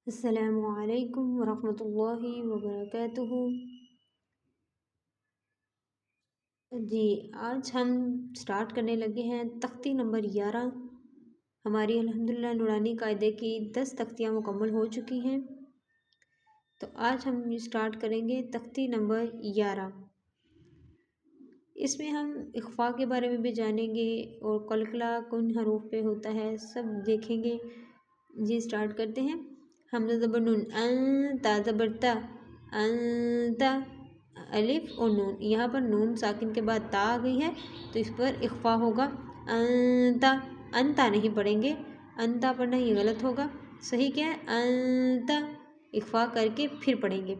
अस्सलामुअलैकुम वरहमतुल्लाहि वबरकातुहू। जी, आज हम स्टार्ट करने लगे हैं तख्ती नंबर 11। हमारी अल्हम्दुलिल्लाह नूरानी कायदे की 10 तख्तियाँ मुकम्मल हो चुकी हैं। तो आज हम स्टार्ट करेंगे तख्ती नंबर 11। इसमें हम इख्फा के बारे में भी जानेंगे और कलकला कौन हरूफ पे होता है सब देखेंगे। जी स्टार्ट करते हैं। हमज़ा ज़बर नून ता ज़बर ता अंता अलिफ और नून। यहाँ पर नून साकिन के बाद ता आ गई है तो इस पर इख्फा होगा। अंता अंता नहीं पढ़ेंगे, अंता पढ़ना ये गलत होगा। सही क्या है? अंता इख्फा करके फिर पढ़ेंगे।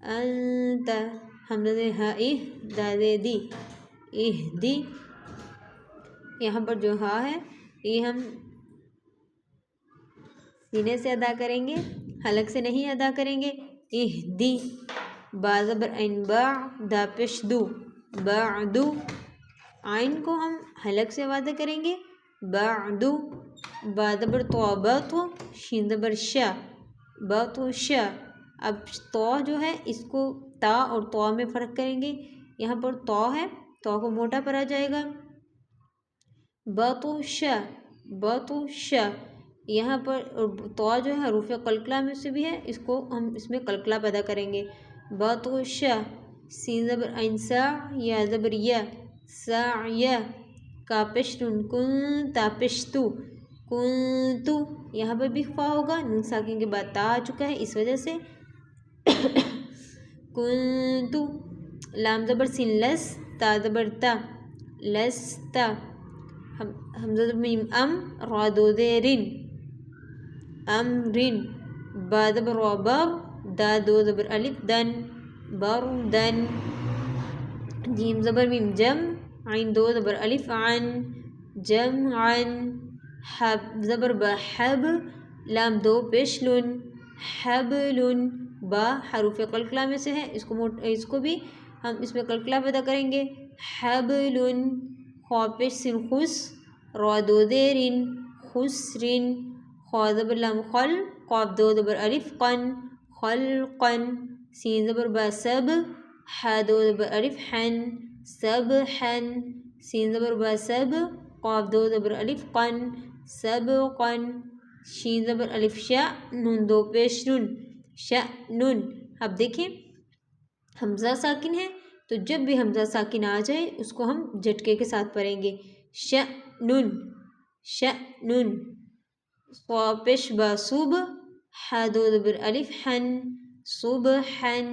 अंता हमज़ा हा इह दादे दी इह दी। यहाँ पर जो हा है ये हम सीने से अदा करेंगे, हलक से नहीं अदा करेंगे। इह दी बा ज़बर ऐन बा दा पेश दू बादू। आइन को हम हलक से अदा करेंगे बादू। बा ज़बर तो बा तो शीन ज़बर शा बा तो शा। अब तो जो है इसको ता और तो में फ़र्क करेंगे। यहाँ पर तो है, तो को मोटा पढ़ा जाएगा बा तो शा बा तो शा। यहाँ पर तो जो है हरूफ कलकला में से भी है, इसको हम इसमें कलकला पैदा करेंगे। बा तो शा सीन ज़बर ऐन सा या ज़बर या सा या का पेश नून कुन ता पेश तू कुन तू। यहाँ पर भी ख्वा होगा, नून साकिन के बाद ता आ चुका है इस वजह से कुन तू। लाम ज़बर सिन लस ता ज़बर ता लस ता। हमज़ा मीम अम रा दो दे रिन अम रिन। बा ज़बर रा बर दा दो ज़बर अलिफ दन बर दन। जीम ज़बर मीम जम आइन दो ज़बर अलिफ आन जम आन। हब ज़बर ब हब लाम दो पेश लुन हबलुन। बा हरूफ कलकला में से है, इसको भी हम इसमें कलकला पैदा करेंगे हबलुन। ख्वा पेश सिन खुस रा दो दे रिन खुसरिन। ख्वा ज़बर लाम खल क़ाफ दो ज़बर अलिफ क़न खलक़न। सीन ज़बर बा सब हा दो ज़बर अलिफ हन सब हन। सीन ज़बर बा सब क़ाफ दो ज़बर अलिफ क़न सब क़न। शीन ज़बर अलिफ शा नून दो पेश नून शा नून। अब देखिए हमज़ा साकिन है तो जब भी हमज़ा साकिन आ जाए उसको हम झटके के साथ पढ़ेंगे शा नून शा नून। क़ा पेश बा सुब हा दो ज़बर अलिफ हन सुबहन।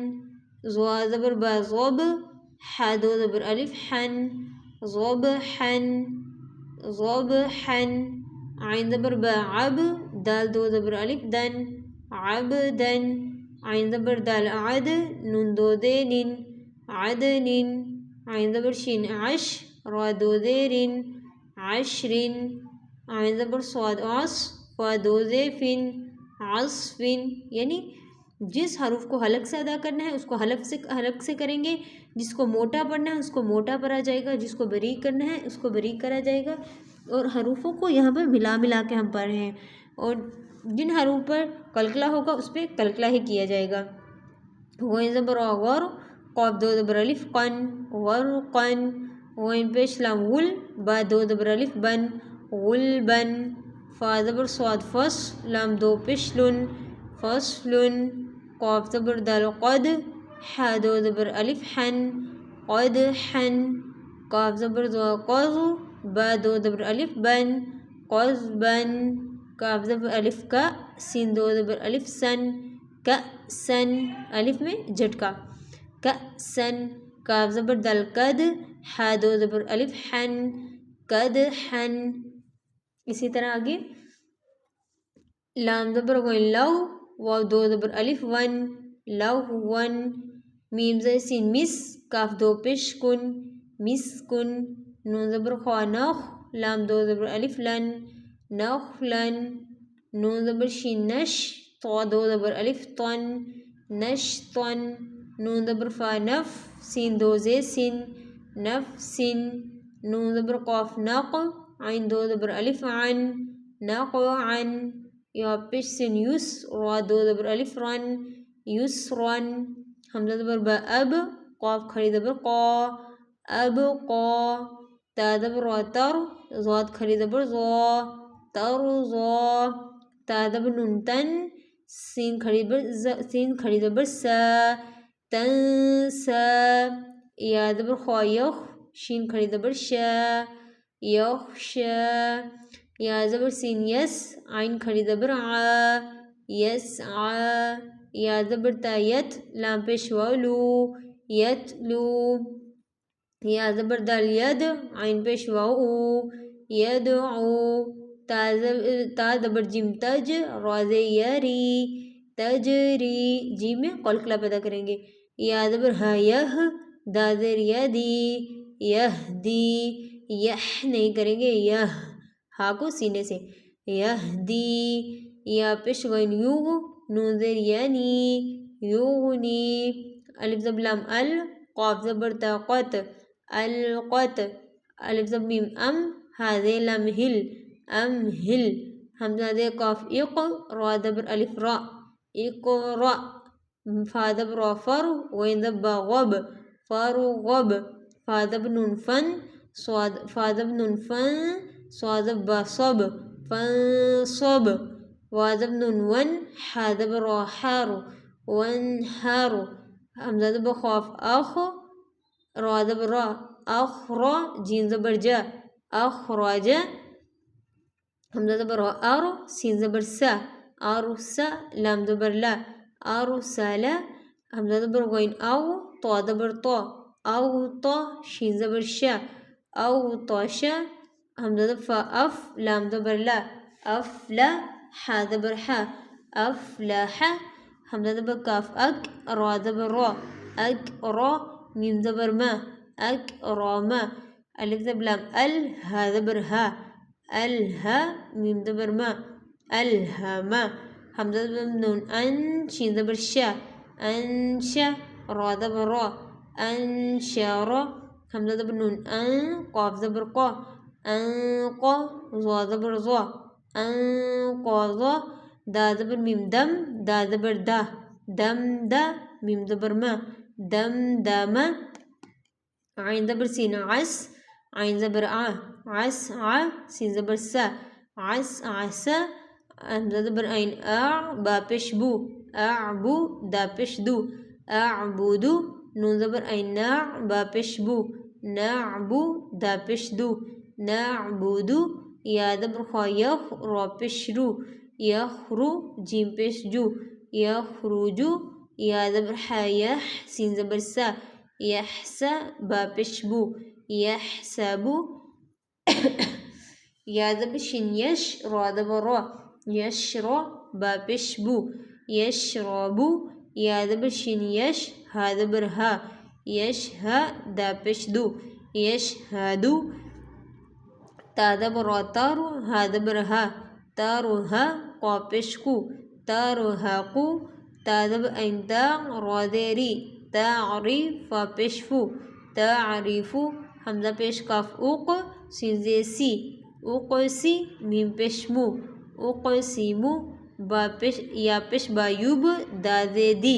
ज़ा ज़बर बा ज़ब हा दो ज़बर अलिफ हन ज़बहन ज़बहन। आइन ज़बर बा अब दाल दो ज़बर अलिफ दन अबदन। आइन ज़बर दाल अद नून दो दे निन अदनिन। आइन ज़बर शीन अश रा दो दे रिन अशरिन। आइन ज़बर स्वाद अस फ़ा दो दे फिन अस्फिन। यानी जिस हरूफ को हलक से अदा करना है उसको हलक से करेंगे, जिसको मोटा पढ़ना है उसको मोटा पढ़ा जाएगा, जिसको बरीक करना है उसको बरीक करा जाएगा। और हरूफों को यहाँ पर मिला मिला के हम पढ़ रहे हैं और जिन हरूफ पर कलकला होगा उस पर कलकला ही किया जाएगा। वही ज़बर गौर क़ाफ दो ज़बर अलिफ क़न ग़रक़न। वही पेश लाम गुल बा दो ज़बर अलिफ बन गुलबन। फ़ा ज़बर स्वाद फस लाम दो पेश लुन फसलुन। क़ाफ ज़बर दाल क़द हा दो ज़बर अलिफ हन क़दहन। काफ ज़बर क़ज़ बा दो ज़बर अलिफ बन क़ज़बन। काफ ज़बर अलिफ का सीन दो ज़बर अलिफ सन कसन। अलिफ में झटका कसन। काफ ज़बर दाल कद हा दो ज़बर अलिफ हन कदहन। इसी तरह आगे लाम ज़बर गोइन लव वाव दो ज़बर अलिफ वन लव वन। मीम ज़े सीन मिस काफ दो पेश कुन मिसकुन। नून ज़बर ख्वा नख लाम दो ज़बर अलिफ लन नखलन। नून ज़बर शीन नश तो दो ज़बर अलिफ तन नशतन। नून ज़बर फ़ा नफ सीन दो ज़े सिन नफसिन। नून ज़बर क़ाफ नक़ आइन दो ज़बर अलिफ अन नक़अन। या पेश सिन युस रा दो ज़बर अलिफ रन युसरन हमज़ा ज़बर ब अब क़ाफ खड़ी ज़बर क़ा अब क़ा ता ज़बर रा तर ज़ाद खड़ी ज़बर ज़ा तर ज़ा ता ज़बर नून तन सीन खड़ी ज़बर सा तन सा या ज़बर ख़ा यख शीन खड़ी ज़बर शा यख शा या ज़बर सीन यस आइन खड़ी ज़बर आ यस आ या ज़बर ता यत लाम पेश वाव लू यत लू या ज़बर दाल यद आइन पेश वाव ऊ यद ऊ ता ज़बर जिम तज राज़े यरी तजरी जिम में कलकला पैदा करेंगे या ज़बर हा यह दाज़ेर यदी यह दी यह नहीं करेंगे यह हा को सीने से यह दी या पेश गैन युग नून ज़ेर यानी युगनी अलिफ ज़बर लाम अल क़ाफ ज़बर ता क़त अल क़त अलिफ ज़बर मीम अम हा ज़े लाम हिल अम हिल हमज़ा ज़े क़ाफ इक़ रा ज़बर अलिफ रा इक़ रा फा ज़बर रा फर गैन ज़बर गब फर गब फा ज़बर नून फन फा ज़बर नून फन स्वा ज़बर सब फन सब वा ज़बर नून वन हा ज़बर रा हार वन हार हमज़ा ज़बर ख़ाफ अख रा ज़बर रा अख़रा जीन ज़बर जा अख़राजा हमज़ा ज़बर रा अर सीन ज़बर सा अरुसा लाम ज़बर ला अरुसला हमज़ा ज़बर गैन औ ता ज़बर ता औ ता शीन ज़बर शा औ ताशा हमज़ा ज़बर फा अफ लाम ज़बर ला अफ ला हा ज़बर हा अफ ला हा हमज़ा ज़बर काफ अक रा ज़बर रा अक रा मीम ज़बर मा अक रा मा अलिफ ज़बर लाम अल हा ज़बर हा अल हा मीम ज़बर मा अल हा मा हमज़ा ज़बर नून अन शीन ज़बर शा अन शा रा ज़बर रा अन शा रा हमज़ा ज़बर नून अन क़ाफ ज़बर क़ा अन क़ा ज़ा ज़बर ज़ा अन क़ा ज़ा दा ज़बर मीम दम दा ज़बर दा दम दा मीम ज़बर मा दम दामा आइन ज़बर सीन अस आइन ज़बर आ अस आ सीन ज़बर सा अस आसा हमज़ा ज़बर आइन आ बा पेश बू अबू दा पेश दू अबूदू नून ज़बर आइन ना बा पेश बू नअबू दा पेश दू नअबूदू या ज़बर ख़ा यख रा पेश रू यखरू जीम पेश जू यखरूजू या ज़बर हा यह सीन ज़बर सा यहसा बा पेश बू यहसाबू या ज़बर शिन यश रा ज़बर रा यशरा बा पेश बू यशराबू या ज़बर शिन यश हा ज़बर हा यशहा दा पेश दू यशहादू ता ज़बर रा तारू हा ज़बर हा तारू हा क़ा पेश कू तारू हा कू ता ज़बर आइन ता रा ज़ेरी तारी फा पेश फू तारीफू हमज़ा पेश काफ उक़ सीन ज़े सी उक़सी मीम पेश मू उक़सीमू बा पेश या पेश बा युब दा ज़े दी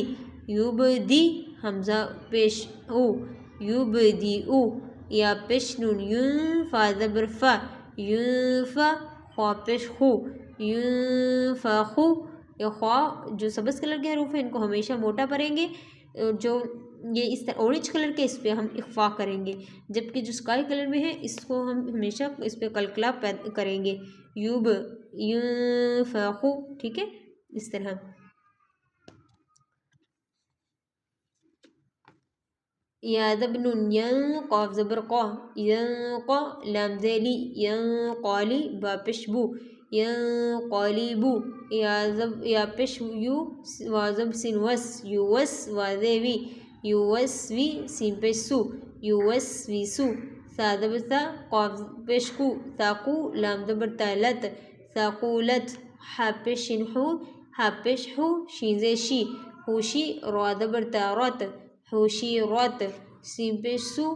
युब दी हमज़ा पेश ऊ युब दी ऊ या पेश नून यून फा ज़बर फा यून फा ख़्वा पेश खू यून फा खू या ख्वा जो सब्ज़ कलर के हरूफ है इनको हमेशा मोटा पढ़ेंगे जो ये इस तरह ऑरेंज कलर के इस पर हम इख्फा करेंगे जबकि जो स्काई कलर में है इसको हम हमेशा इस पर कलकला करेंगे यूब यूफाखू ठीक है इस तरह या ज़बनुन क़ाफ ज़बर क़ा यंक़ा लाम ज़ेली यंक़ाली बा पेशबू यंक़ालिबू या पेश यू वाज़ब सिन वस युवस वाज़ेवी युवस्वी सिन पेशू युवस्विसु सा ज़बर सा क़ाफ पेशकू साकू लाम ज़बर तालत साकूलत हा पेशिन हू शीन ज़ेशी हुशी रा ज़बर तारत हुशी रत सीन पेशू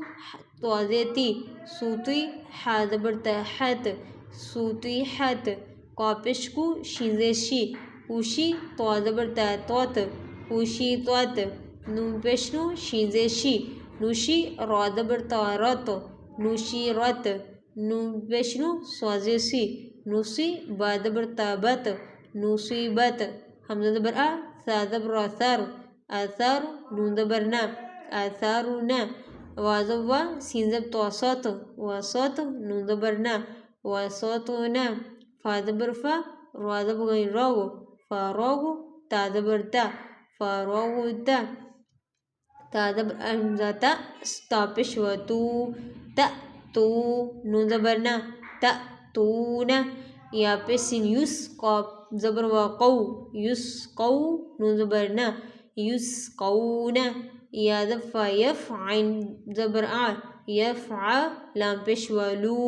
तवाज़ेती सूती हा ज़बर तहत सूती हत कापिश कु शीन ज़ेर शी उशी तो ज़बर ता तौत उशी तौत नून पेश नु शीन ज़ेर शी नुशी रा ज़बर ता रत नुशी रत नून पेश नु स्वा ज़ेर सी नुसी बा ज़बर ता बत नुसी बत हमज़ा ज़बर आ सा ज़बर असर असर नून ज़बर ना असरु ना वाज़ब वा सीन ज़बर तौसत वसत नून ज़बर ना वसतु ना फा ज़बर फा रा ज़बर गइन रोगो फ़ारोगो ता ज़बर ता फ़ारोगो ता ज़बर हमज़ा ता तापिश व तू नून ज़बर ना ता तू ना या पे सिन युस कॉप ज़बर व कौ युस कौ नून ज़बर ना युस कौ ना या ज़फ़ा यफ़ आइन ज़बर आ यफ़ आ लाम पेश वलू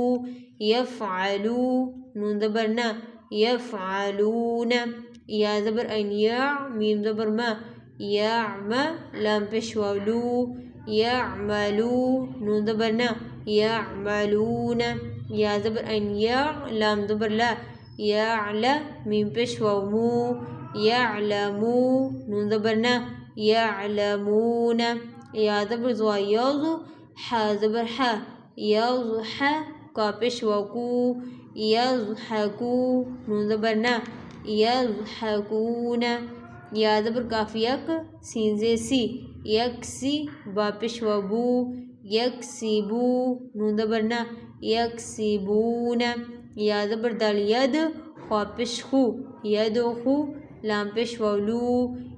यफ़अलू नून ज़बर ना यफ़अलूना या ज़बर ऐन या मीम ज़बर मा या मा लाम पेश वलू यअमलू नून ज़बर ना यअमलूना या ज़बर ऐन या लाम ज़बर ला यअला मीम पेश वमू यअलमू नून ज़बर ना यअलमूना या ज़बर ज़वा यज़ु हा ज़बर हा यज़हा का पेश वकू यज़हकू नून ज़बर ना यज़हकूना या ज़बर काफ यक सीन ज़ेर सी यक्सी बा पेश वबू यक्सिबू नून ज़बर ना यक्सिबूना या ज़बर दाल यद ख्वा पेश खू यदखू लाम पेश वलू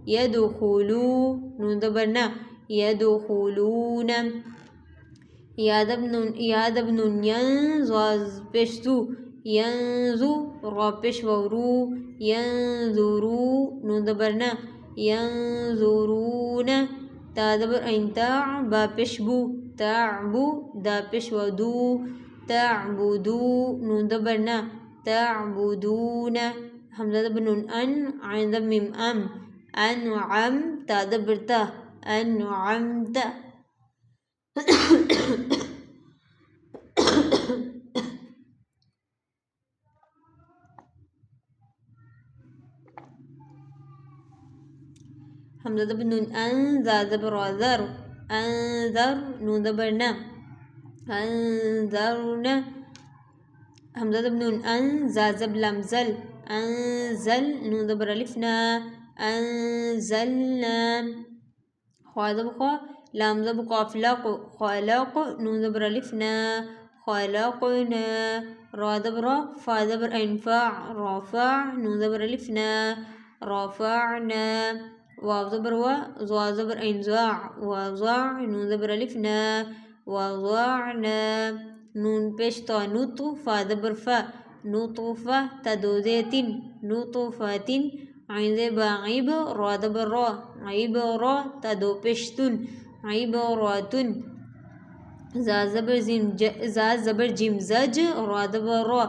यदखुलू नून ज़बर ना यदखुलूना यादब नून यन ज़ाज़ पेश ज़ू यंज़ु रा पेश वरू यंज़ुरू नून ज़बर ना यंज़ुरूना ता ज़बर ऐन ता बा पेश बू ताबू दा पेश वदू ताबुदू नून ज़बर ना ताबुदूना हमज़ा ज़बर नून अन आइन ज़बर मीम अनअम ता ज़बर ता अनअमता हमज़ा ज़बर नून अन ज़ा ज़बर ज़र अनज़र नून ज़बर ना अनज़रना हमज़ा ज़बर नून अन ज़ा ज़बर लाम ज़ल अनज़ल नून ज़बर अलिफ ना अनज़लना ख्वा ज़बर ख्वा लाम ज़बर क़ाफ लक़ ख़लक़ नून ज़बर अलिफ ना ख़लक़ना रा ज़बर रा फ़ा ज़बर ऐन फ़ा रफ़अ नून ज़बर अलिफ ना रफ़अना वाव ज़बर वा ज़ा ज़बर ऐन ज़ा वज़अ नून ज़बर अलिफ ना वज़अना नून पेश ता नुत फ़ा ज़बर फ़ा नुतफ़ा ता दो ज़ेतिन नुतफ़तिन आइन ज़े बाइब रा ज़बर रा आइब रा ता दो पेश तुन आइब रातुन ज़ा ज़बर जिम ज़ज रा ज़बर रा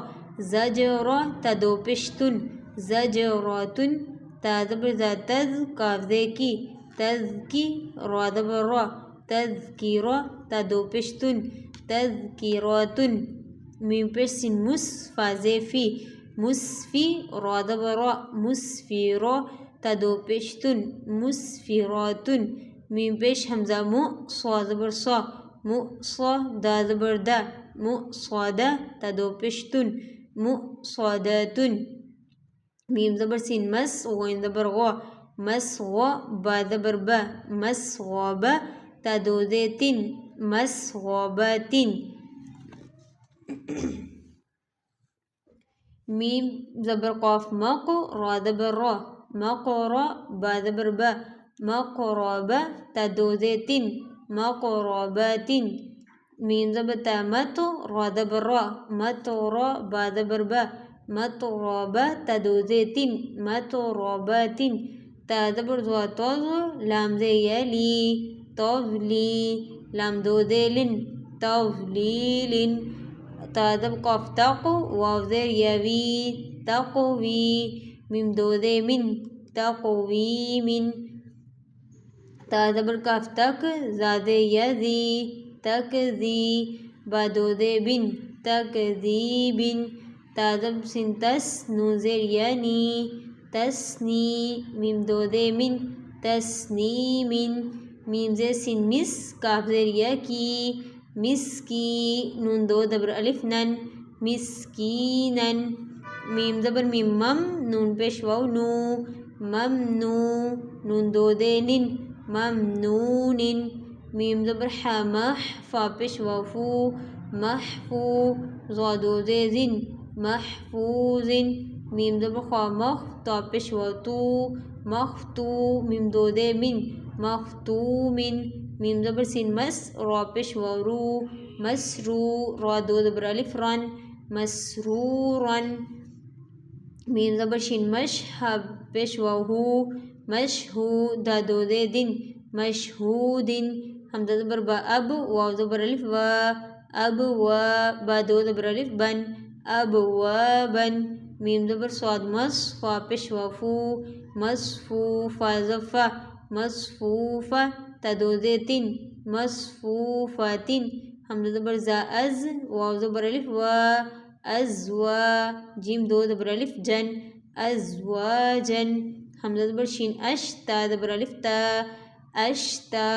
ज़ज रा ता दो पेश तुन ज़ज रातुन ता ज़बर ज़ा तज़ काफ ज़े की तज़की रा ज़बर रा तज़कीरा ता दो पेश तुन तज़कीरातुन मीम पेश सिन मुस फ़ा ज़े फ़ी मुस्फ़ी रा ज़बर रा मुस्फ़िरा ता दो पेश तुन मुस्फ़िरातुन मीम पेश हमज़ा मु स्वा ज़बर स्वा मु स्वा दा ज़बर दा मु स्वादा ता दो पेश तुन मु स्वादातुन मीम ज़बर सिन मस गइन ज़बर ग़ा मस ग़ा बा ज़बर बा मस ग़ाबा ता दो ज़ेतिन मस ग़ाबातिन मीम ज़बर क़ाफ मक़ रा ज़बर रा मक़रा बा ज़बर बा मक़रबा ता दो ज़ेतिन मक़रबातिन मीम ज़बर ता मत रा ज़बर रा मतरा बा ज़बर बा मतरबा ता दो ज़ेतिन मतरबातिन ता ज़बर ज़ा तज़ लाम ज़े यली तज़ली लाम दो ज़ेलिन तज़लीलिन ता ज़बर क़ाफ तक़ वाव ज़ेर यवी तक़वी मीम दो ज़े मिन तक़वीमिन ता ज़बर काफ तक ज़ादे यज़ी तकज़ी बा दो ज़े बिन तकज़ीबिन ता ज़बर सिन तस नून ज़ेर यानी तस्नी मीम दो दे मिन तस्नी मिन मीम ज़ेर सिन मिस काफ ज़ेर या की मिस्की नून दो ज़बर अलिफ नन मिस्कीनन मीम ज़बर मीम मम नून पेश वाव नू ममनू नून दो दे निन ममनूनिन मीम ज़बर हा मह फा पेश वाव फू महफू ज़ा दो दे ज़िन महफूज़िन मीम ज़बर ख्वा मख ता पेश वाव तू मख्तू मीम दो दे मिन मख्तूमिन मीम ज़बर सिन मस रा पेश वाव रू मसरू रा दो ज़बर अलिफ रन मसरूरन मीम ज़बर शिन मश हा पेश वाव हू मशहू दा दो दे दिन मशहूदिन हमज़ा ज़बर बा अब वाव ज़बर अलिफ व अब व बा दो ज़बर अलिफ बन अब व बन मीम ज़बर स्वाद मस फ़ा पेश वाव फू मसफू फा ज़फ़ा मसफूफ़ा ता दो दे तिन मसफूफ़ातिन हमज़ा ज़बर ज़ा अज़ वाव ज़बर अलिफ व अज़वा जीम दो ज़बर अलिफ जन अज़वाजन हमज़ा ज़बर शिन अश ता ज़बर अलिफ ता अशता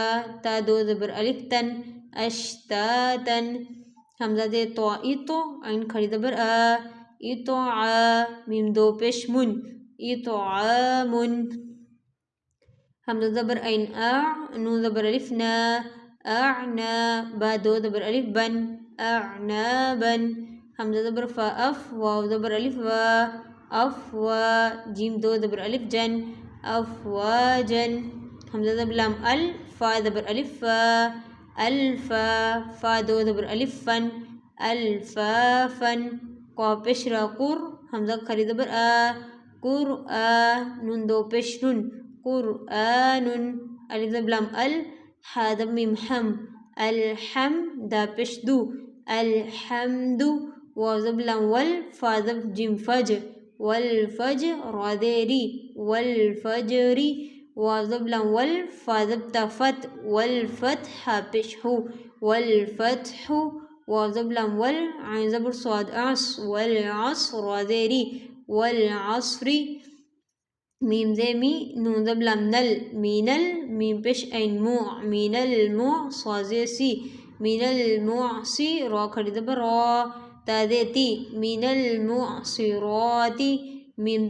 ता दो ज़बर अलिफ तन अशतातन हमज़ा दे तो इतो आइन खड़ी ज़बर आ इतो आ मीम दो पेश मुन इतो आमुन हमज़ा ज़बर आइन आ नून ज़बर अलिफ ना अअना बा दो ज़बर अलिफ बन अअनाबन हमज़ा ज़बर फ़ा अफ वाव ज़बर अलिफ व अफ व जीम दो ज़बर अलिफ जन अफवाजन हमज़ा ज़बर लाम अल फ़ा ज़बर अलिफ फ़ा अल्फ़ा फ़ा दो ज़बर अलिफ फ़न अल्फ़ाफ़न क़ाफ पेश रा कुर हमज़ा खरी ज़बर आ कुर आ नून दो पेश नुन कुरआनुन अलिफ ज़बर लाम अल हा ज़बर मीम हम अलहम दा पेश दू अलहम्दु वाव ज़बर लाम वल फ़ा ज़बर जिम फज वल फज रा देरी वल फजरी वाव ज़बर लाम वल फ़ा ज़बर ता फत वल फतह पेश हू वल फतहु वाव ज़बर लाम वल आइन ज़बर स्वाद अस वल अस्र रा देरी वल अस्री मीम ज़े मी नून ज़बर लाम नल मीनल मीम पेश ऐन मु मीनल मु स्वाज़े सी मीनल मुअसी रा खड़ी ज़बर रा ता दे ती मीनल मुअसिराती मीम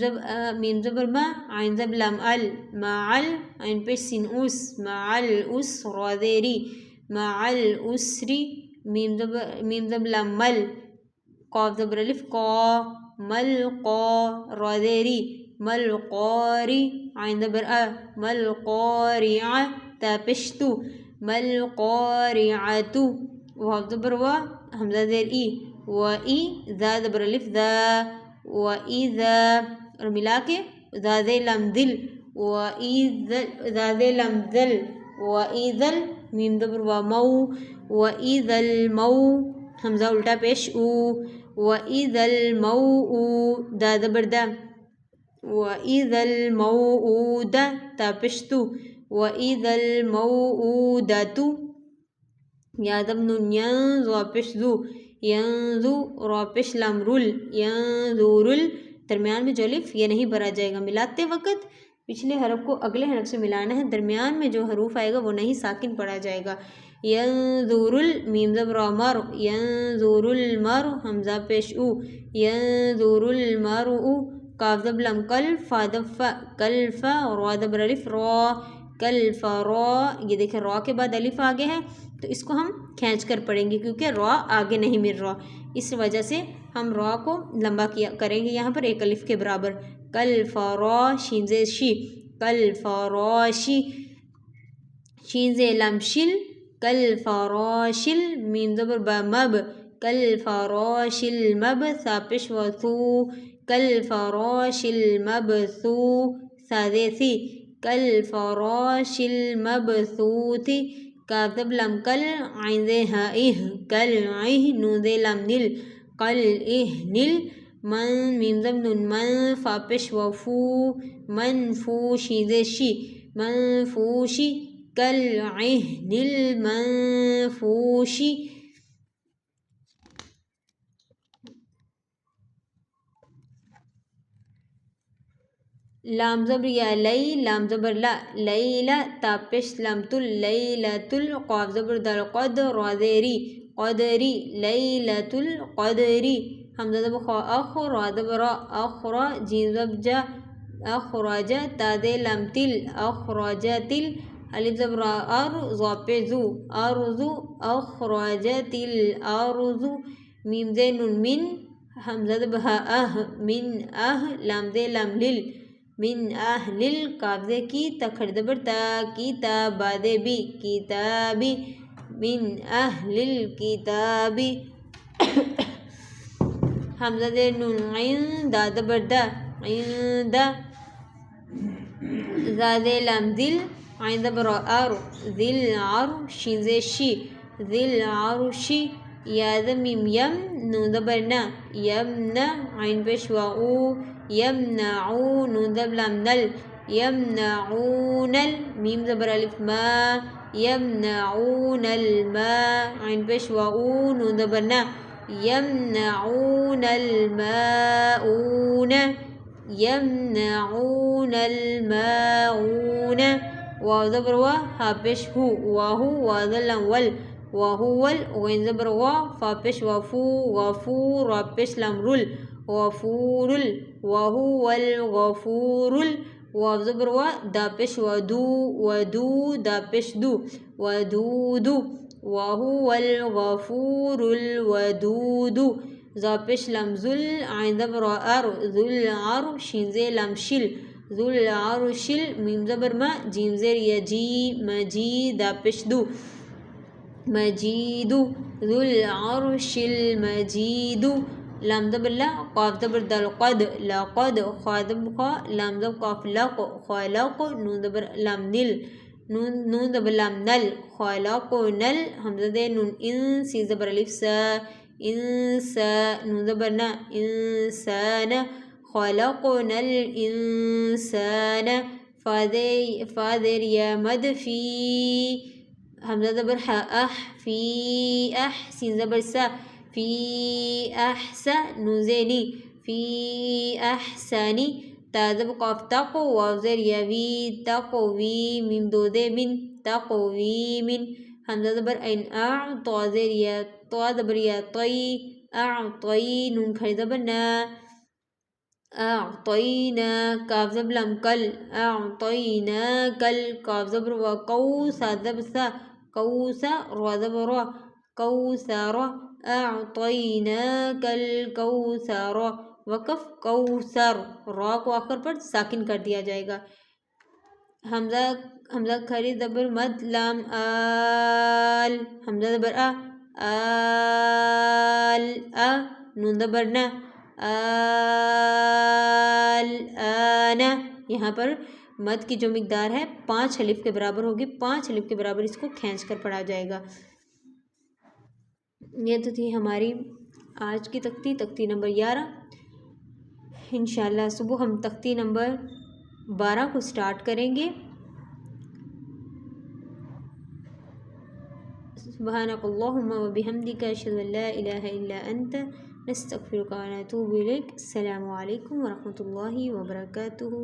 ज़बर मा आइन ज़बर लाम अल माअल आइन पेश सिन उस माअल उस रा देरी माअल उसरी मीम ज़बर लाम मल क़ाफ ज़बर अलिफ क़ा मल क़ा रा देरी मल क़ारी आइन ज़बर अ मल क़ारिअ ता पेश तू मल क़ारिअतु वाव ज़बर व हमज़ा ज़ेर ई व ई ज़ा ज़बर अलिफ ज़ा व इज़ा और मिला के ज़ा ज़े लम दिल व इज़ल ज़ा ज़े लम ज़ल व इज़ल मीम ज़बर व मऊ व इज़ल मऊ हमज़ा उल्टा पेश ऊ व इज़ल मऊ ऊ दा ज़बर दा व इज़ल मऊ ऊ दा ता पेश तू व इज़ल मऊ ऊ दा तू या ज़बर नून यंज़ु पेश ज़ू यंज़ु रा पेश लाम रुल यंज़ुरुल दरमियान में जो अलिफ ये नहीं भरा जाएगा मिलाते वक़्त पिछले हरफ को अगले हरफ से मिलाना है दरमियान में जो हरूफ आएगा वो नहीं साकिन पढ़ा जाएगा यंज़ुरुल मीम ज़बर मर यंज़ुरुल मर हमज़ा पेश ऊ यंज़ुरुल मरउ काफ ज़बर लम कल फा दफ़ा कल फ़ा और रा ज़बर अलिफ रा कल फ़रा ये देखें रा के बाद अलिफ आगे है तो इसको हम खींच कर पढ़ेंगे क्योंकि रा आगे नहीं मिल रहा इस वजह से हम रा को लंबा किया करेंगे यहाँ पर एक अलिफ के बराबर कल फ़राशी ज़े शी कल फ़राशी शीन ज़े लम शिल कल फ़राशिल मीम ज़बर ब मब कल फ़राशिल मब सा पेश व थू कल फ़राशिल मब थू सा ज़े सी कल फ़राशिल मब थू थी काफ ज़बर लम कल आइन ज़े हा इह कल इह नून ज़े लम निल कल इह निल मन मीम ज़बर नून मन फ़ा पेश व फू मन फू शी ज़े शी मन फूशी कल इह निल मन फूशी लाम ज़बर या लई लाम ज़बर ला लैला ता पेश लाम तुल लैलतुल क़ाफ ज़बर दाल क़द रा ज़ेरी क़दरी लैलतुल क़दरी हमज़ा ज़बर ख़ा अख़ रा ज़बर रा अख़रा जीम ज़बर जा अख़राज ता ज़े लाम तिल अख़राजतिल अलिफ ज़बर अर ज़ा पेश ज़ू अर्ज़ु अख़राजतिल अर्ज़ु मीम ज़े नून मिन हमज़ा ज़बर हा अह मिन अह लाम ज़े लाम लिल मिन अहलिल काफ ज़े की तखर ज़बर ता किताबे बी किताबी मिन अहलिल किताबी हमज़ा ज़े नून इन दा ज़बर दा इंदा ज़ा ज़े लाम ज़िल आइन ज़बर आर ज़िल आर शिन ज़े शी ज़िल आरुशी या ज़ मीम यम नून ज़बर ना यमना आइन पेश वा ऊ यमनऊ नून ज़बर लाम नल यमनऊनल मीम ज़बर अलिफ मा यमनऊनल मा आइन पेश वा ऊ नून ज़बर ना यमनऊनल माऊन यमनऊनल माऊन वाव ज़बर वा हा पेश हु वाहु वाज़ल्लाम वल वाहुवल गैन ज़बर वा फा पेश वाफू वाफू रा पेश लाम रुल गफूरुल वहुवल गफूरुल वाव ज़बर वा दा पेश वदू वदू दा पेश दू वदूदू वहुवल गफूरुल वदूदू ज़ा पेश लाम ज़ुल आइन ज़बर आर ज़ुल आर शिन ज़े लाम शिल ज़ुल आर शिल मीम ज़बर मा जीम ज़ेर यजी मजी दा पेश दू मजीदू ज़ुल अर्शिल मजीदू लाम ज़बर ला क़ाफ ज़बर दाल क़द लक़द ख़ा ज़बर ख़ा लाम ज़बर क़ाफ लक़ ख़लक़ नून ज़बर लाम निल नून ज़बर लाम नल ख़लक़नल हमज़ा ज़े नून इन सी ज़बर अलिफ सा इंसा नून ज़बर ना इंसान ख़लक़नल इंसान फ़ाज़ेर या मद फ़ी हमज़ा ज़बर हा अह फ़ी अह सीन ज़बर सा फ़ी अहसा नून ज़े नी फ़ी अहसानी ता ज़बर क़ाफ तक़ वाव ज़ेर यवी तक़वी मीम दो ज़े मिन तक़वी मिन हमज़ा ज़बर ऐन तो ज़ेर या तो ज़बर या तई तई नून खड़ी ज़बर ना अअतईना काफ ज़बर लाम कल अअतईना कल काफ ज़बर व कौसा ज़बर सा कौसा रा ज़बर रा कौसरा अअतईना कल कौसरा वक़फ़ कौसर रा को आखिर पर साकिन कर दिया जाएगा। हमज़ा खड़ी ज़बर मद लाम आल हमज़ा ज़बर आल नून ज़बर ना आना यहाँ पर मद की जो मिकदार है 5 अलिफ के बराबर होगी। 5 अलिफ के बराबर इसको खींच कर पढ़ा जाएगा। ये तो थी हमारी आज की तख्ती नंबर 11। इंशाल्लाह सुबह हम तख्ती नंबर 12 को स्टार्ट करेंगे। सुब्हानकल्लाहुम्मा व बिहम्दिका अशहदु अल्ला इलाहा इल्ला अंत नस्तगफिरुका व नतूबु इलैक। अस्सलामु अलैकुम व रहमतुल्लाहि व बरकातुहू।